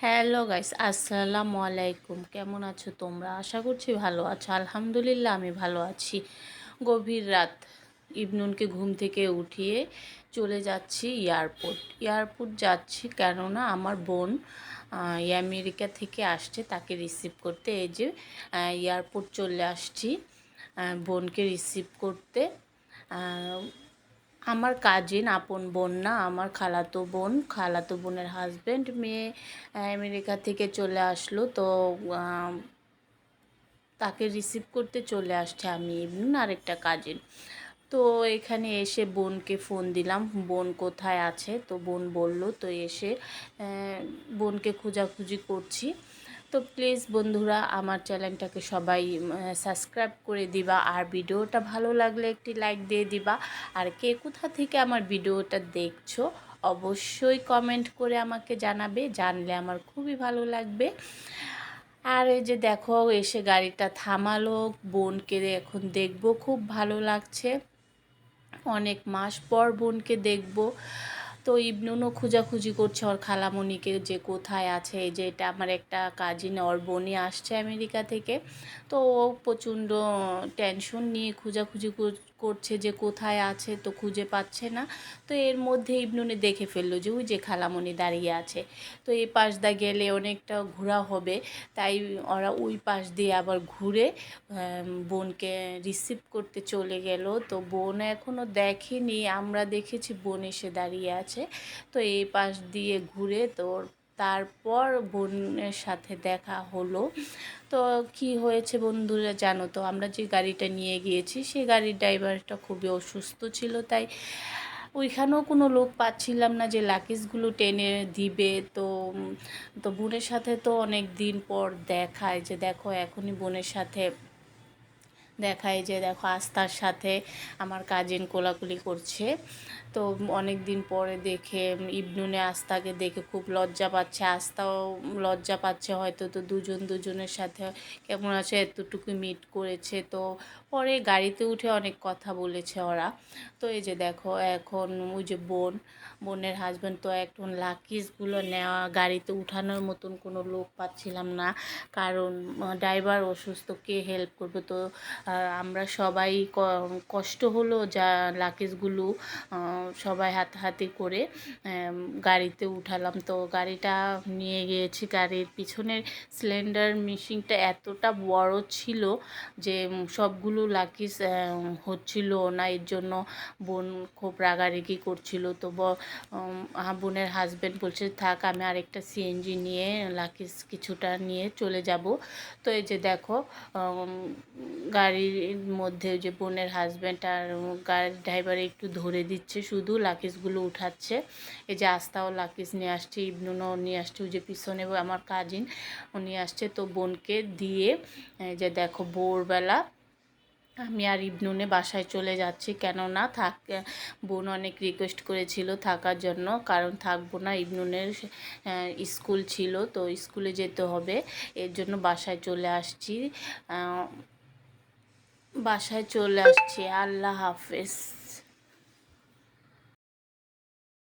Hello guys, আসসালামু আলাইকুম। কেমন আছো তোমরা? আশা করছি ভালো আছো। আলহামদুলিল্লাহ আমি ভালো আছি। গভীর রাত, ইবনুনকে ঘুম থেকে উঠিয়ে চলে যাচ্ছি এয়ারপোর্ট। এয়ারপোর্ট যাচ্ছি কেননা আমার বোন আমেরিকা থেকে আসছে, তাকে রিসিভ করতে। এই যে এয়ারপোর্ট চলে আসছি বোনকে রিসিভ করতে। আমার কাজিন, আপন বোন না, আমার খালাতো বোনের হাজব্যান্ড, মেয়ে আমেরিকা থেকে চলে আসলো। তো তাকে রিসিভ করতে চলে আসছে আমি ইবনুন আরেকটা কাজিন। তো এখানে এসে বোনকে ফোন দিলাম, বোন কোথায় আছে। তো বোন বলল, তো এসে বোনকে খোঁজাখুঁজি করছি। তো প্লিজ বন্ধুরা, আমার চ্যানেলটাকে সবাই সাবস্ক্রাইব করে দিবা, আর ভিডিওটা ভালো লাগলে একটি লাইক দিয়ে দিবা। আর কে কোথা থেকে আমার ভিডিওটা দেখছো অবশ্যই কমেন্ট করে আমাকে জানাবে, জানলে আমার খুবই ভালো লাগবে। আর এই যে দেখো, এসে গাড়িটা থামালো, বোনকে এখন দেখবো, খুব ভালো লাগছে। অনেক মাস পর বোনকে দেখব। তো ইবনুনও খোঁজাখুঁজি করছে ওর খালামণিকে, যে কোথায় আছে। এই যে এটা আমার একটা কাজিন, ওর বোনই আসছে আমেরিকা থেকে। তো ও প্রচণ্ড টেনশন নিয়ে খোঁজাখুঁজি করছে যে কোথায় আছে, তো খুঁজে পাচ্ছে না। তো এর মধ্যে ইবনুনে দেখে ফেললো যে ওই যে খালামণি দাঁড়িয়ে আছে। তো এই পাশ দিয়ে গেলে অনেকটা ঘোরা হবে, তাই ওরা ওই পাশ দিয়ে আবার ঘুরে বোনকে রিসিভ করতে চলে গেল। তো বোন এখনও দেখেনি, আমরা দেখেছি বোন এসে দাঁড়িয়ে আছে। তো এই পাশ দিয়ে ঘুরে তারপর বোনের সাথে দেখা হলো। তো কি হয়েছে বন্ধুরা জানো তো, আমরা যে গাড়িটা নিয়ে গিয়েছি সেই গাড়ির ড্রাইভারটা খুবই অসুস্থ ছিল, তাই ওইখানেও কোনো লোক পাচ্ছিলাম না যে লাগেজগুলো টেনে দিবে। তো তো বোনের সাথে তো অনেক দিন পর দেখায়, যে দেখো এখনই বোনের সাথে দেখায়, যে দেখো আস্থার সাথে আমার কাজিন কোলাকুলি করছে। তো অনেক দিন পরে দেখে ইবনুনে আস্থাকে দেখে খুব লজ্জা পাচ্ছে, আস্থাও লজ্জা পাচ্ছে হয়তো। তো দুজন দুজনের সাথে কেমন আছে এতটুকু মিট করেছে। তো পরে গাড়িতে উঠে অনেক কথা বলেছে ওরা। তো এই যে দেখো এখন ওই যে বোনের হাজব্যান্ড, তো এখন লাকিজগুলো নেওয়া, গাড়িতে উঠানোর মতন কোনো লোক পাচ্ছিলাম না, কারণ ড্রাইভার অসুস্থ, কে হেল্প করবে। তো আমরা সবাই কষ্ট হলো যা লাগেজগুলো সবাই হাতাহাতি করে গাড়িতে উঠালাম। তো গাড়িটা নিয়ে গিয়েছি, গাড়ির পিছনের সিলিন্ডার মেশিনটা এতটা বড় ছিল যে সবগুলো লাগেজ হচ্ছিল না, এর জন্য বোন খুব রাগারাগি করছিল। তো বোনের হাজব্যান্ড বলছে থাক, আমি আরেকটা সিএনজি নিয়ে লাগেজ কিছুটা নিয়ে চলে যাব। তো এই যে দেখো গাড়ির মধ্যে যে বোনের হাজব্যান্ড আর গাড়ির ড্রাইভার একটু ধরে দিচ্ছে, শুধু লাগেজগুলো উঠাচ্ছে। এই যে আস্তাও লাগেজ নিয়ে আসছে, ইবনুনও নিয়ে আসছে, ওই যে পিছনে আমার কাজিন ও নিয়ে আসছে। তো বোনকে দিয়ে যে দেখো ভোরবেলা আমি আর ইবনুনে বাসায় চলে যাচ্ছি, কেননা বোন অনেক রিকোয়েস্ট করেছিল থাকার জন্য, কারণ থাকবো না, ইবনুনের স্কুল ছিল, তো স্কুলে যেতে হবে, এর জন্য বাসায় চলে আসছি। বাসায় চলে আসছি। আল্লাহ হাফেজ।